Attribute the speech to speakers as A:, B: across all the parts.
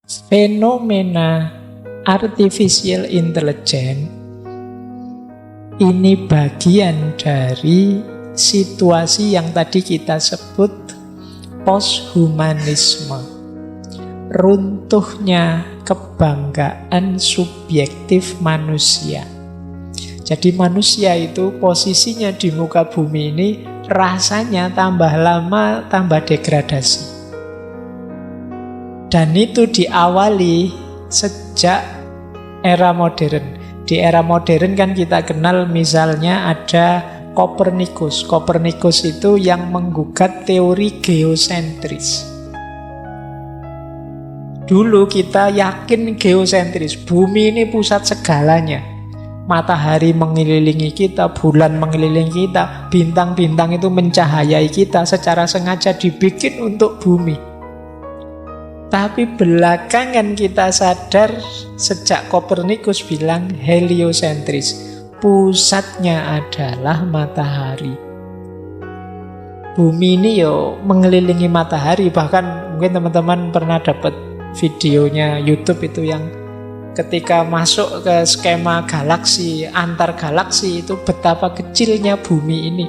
A: fenomena artificial intelligence ini bagian dari situasi yang tadi kita sebut posthumanisme. Runtuhnya kebanggaan subjektif manusia. Jadi manusia itu posisinya di muka bumi ini rasanya tambah lama tambah degradasi. Dan itu diawali sejak era modern. Di era modern kan kita kenal misalnya ada Kopernikus. Kopernikus itu yang menggugat teori geosentris. Dulu kita yakin geosentris, bumi ini pusat segalanya. Matahari mengelilingi kita, bulan mengelilingi kita, bintang-bintang itu mencahayai kita, secara sengaja dibikin untuk bumi. Tapi belakangan kita sadar sejak Kopernikus bilang heliosentris, pusatnya adalah matahari. Bumi ini mengelilingi matahari, bahkan mungkin teman-teman pernah dapat videonya YouTube itu yang ketika masuk ke skema galaksi, antar galaksi itu betapa kecilnya bumi ini.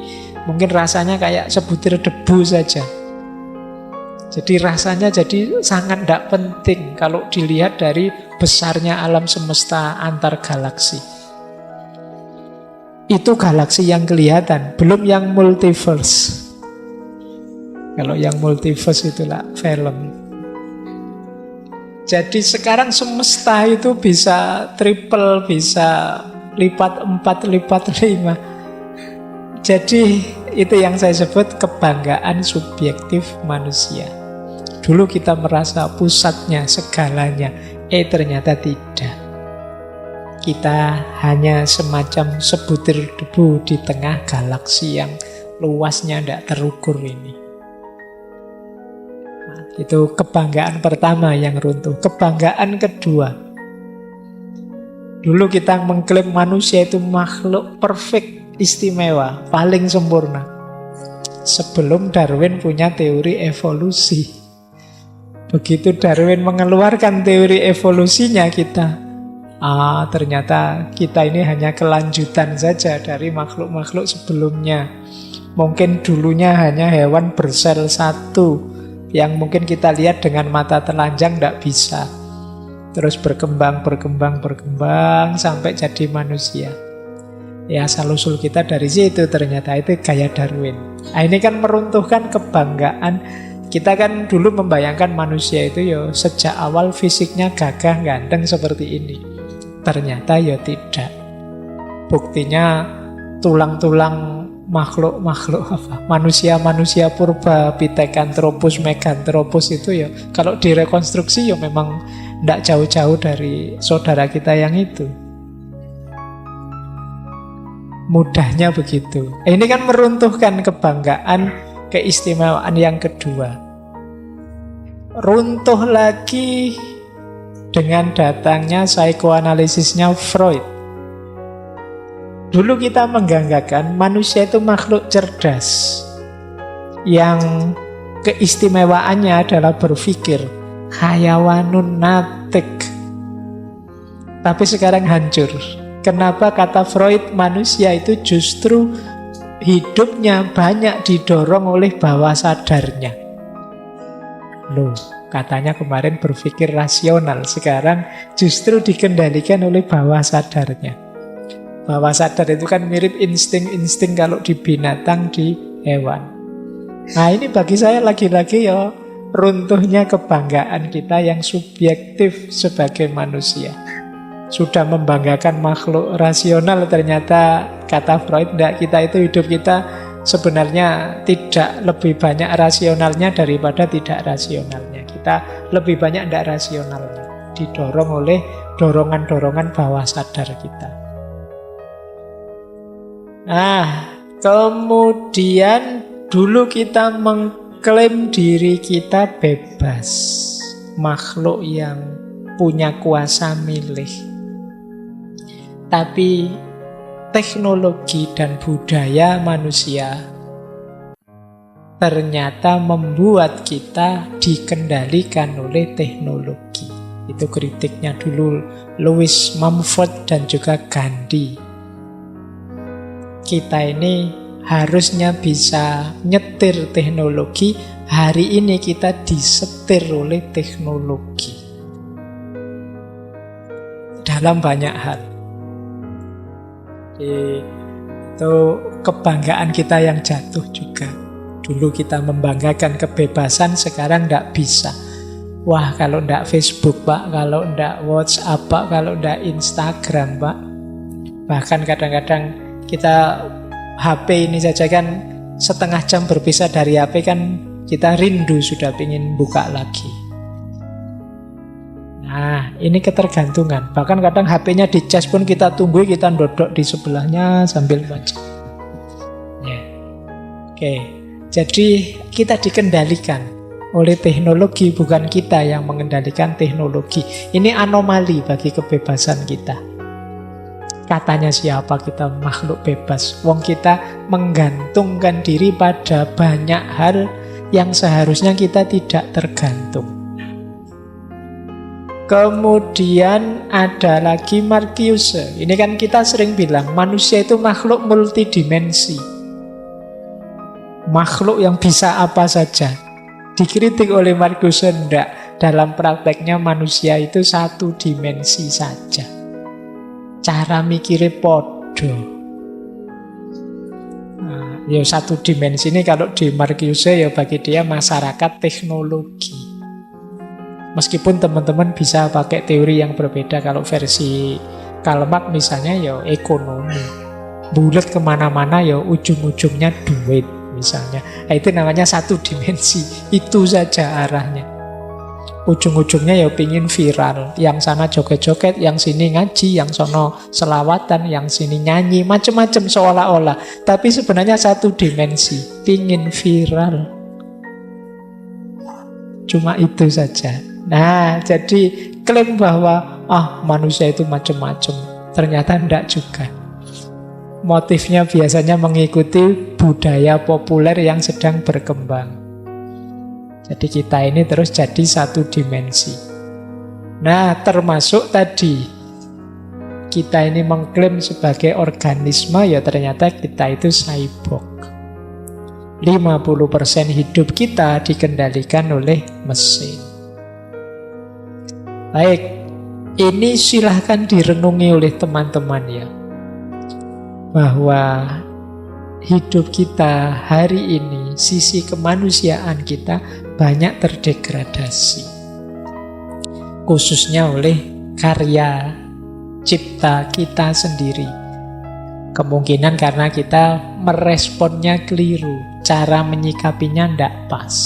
A: Mungkin rasanya kayak sebutir debu saja. Jadi rasanya sangat tidak penting kalau dilihat dari besarnya alam semesta antar galaksi. Itu galaksi yang kelihatan, belum yang multiverse. Kalau yang multiverse itulah film. Jadi sekarang semesta itu bisa triple, bisa lipat 4, lipat 5. Jadi itu yang saya sebut kebanggaan subjektif manusia. Dulu kita merasa pusatnya segalanya, ternyata tidak. Kita hanya semacam sebutir debu di tengah galaksi yang luasnya tidak terukur ini. Itu kebanggaan pertama yang runtuh. Kebanggaan kedua, dulu kita mengklaim manusia itu makhluk perfect, istimewa, paling sempurna. Sebelum Darwin punya teori evolusi. Begitu Darwin mengeluarkan teori evolusinya ternyata kita ini hanya kelanjutan saja dari makhluk-makhluk sebelumnya. Mungkin dulunya hanya hewan bersel satu, yang mungkin kita lihat dengan mata telanjang tidak bisa. Terus berkembang sampai jadi manusia. Ya asal-usul kita dari situ, ternyata itu gaya Darwin. Nah, ini kan meruntuhkan kebanggaan. Kita kan dulu membayangkan manusia itu sejak awal fisiknya gagah ganteng seperti ini. Ternyata tidak. Buktinya tulang-tulang makhluk-makhluk manusia-manusia purba, Pithecanthropus, Meganthropus itu kalau direkonstruksi memang tidak jauh-jauh dari saudara kita yang itu. Mudahnya begitu. Ini kan meruntuhkan kebanggaan, keistimewaan yang kedua. Runtuh lagi dengan datangnya psikoanalisisnya Freud. Dulu kita mengganggakan manusia itu makhluk cerdas yang keistimewaannya adalah berpikir, hayawanun natik. Tapi sekarang hancur. Kenapa kata Freud manusia itu justru hidupnya banyak didorong oleh bawah sadarnya? Loh, katanya kemarin berpikir rasional, sekarang justru dikendalikan oleh bawah sadarnya. Bawah sadar itu kan mirip insting-insting kalau di binatang, di hewan. Nah ini bagi saya lagi-lagi runtuhnya kebanggaan kita yang subjektif sebagai manusia. Sudah membanggakan makhluk rasional, ternyata kata Freud, kita itu hidup kita sebenarnya tidak lebih banyak rasionalnya daripada tidak rasionalnya. Kita lebih banyak tidak rasionalnya, didorong oleh dorongan-dorongan bawah sadar kita. Nah, kemudian dulu kita mengklaim diri kita bebas, makhluk yang punya kuasa milih. Tapi teknologi dan budaya manusia ternyata membuat kita dikendalikan oleh teknologi. Itu kritiknya dulu Louis Mumford dan juga Gandhi. Kita ini harusnya bisa nyetir teknologi, hari ini kita disetir oleh teknologi. Dalam banyak hal. Itu kebanggaan kita yang jatuh juga. Dulu kita membanggakan kebebasan, sekarang tidak bisa. Wah, kalau tidak Facebook, Pak, kalau tidak WhatsApp, Pak, kalau tidak Instagram, Pak. Bahkan kadang-kadang kita HP ini saja kan setengah jam berpisah dari HP kan kita rindu sudah ingin buka lagi. Nah, ini ketergantungan. Bahkan kadang HP-nya dicas pun kita tunggu, kita dodok di sebelahnya sambil baca. Ya. Oke, jadi kita dikendalikan oleh teknologi, bukan kita yang mengendalikan teknologi. Ini anomali bagi kebebasan kita. Katanya siapa kita makhluk bebas? Wong kita menggantungkan diri pada banyak hal yang seharusnya kita tidak tergantung. Kemudian ada lagi Marcuse. Ini kan kita sering bilang manusia itu makhluk multidimensi. Makhluk yang bisa apa saja. Dikritik oleh Marcuse, enggak. Dalam prakteknya manusia itu satu dimensi saja. Cara mikirnya podo. Nah, ya satu dimensi ini kalau di Marcuse ya bagi dia masyarakat teknologi. Meskipun teman-teman bisa pakai teori yang berbeda. Kalau versi Karl Marx misalnya ya ekonomi. Bulat kemana-mana ya ujung-ujungnya duit misalnya. Nah, itu namanya satu dimensi. Itu saja arahnya. Ujung-ujungnya ya pingin viral. Yang sana joget-joget, yang sini ngaji, yang sono selawatan, yang sini nyanyi, macam-macam seolah-olah. Tapi sebenarnya satu dimensi, pingin viral. Cuma itu saja. Nah, jadi klaim bahwa manusia itu macam-macam, ternyata tidak juga. Motifnya biasanya mengikuti budaya populer yang sedang berkembang. Jadi kita ini terus jadi satu dimensi. Nah, termasuk tadi kita ini mengklaim sebagai organisme, ya ternyata kita itu cyborg. 50% hidup kita dikendalikan oleh mesin. Baik, ini silahkan direnungi oleh teman-teman ya. Bahwa hidup kita hari ini, sisi kemanusiaan kita banyak terdegradasi. Khususnya oleh karya cipta kita sendiri. Kemungkinan karena kita meresponnya keliru, cara menyikapinya tidak pas.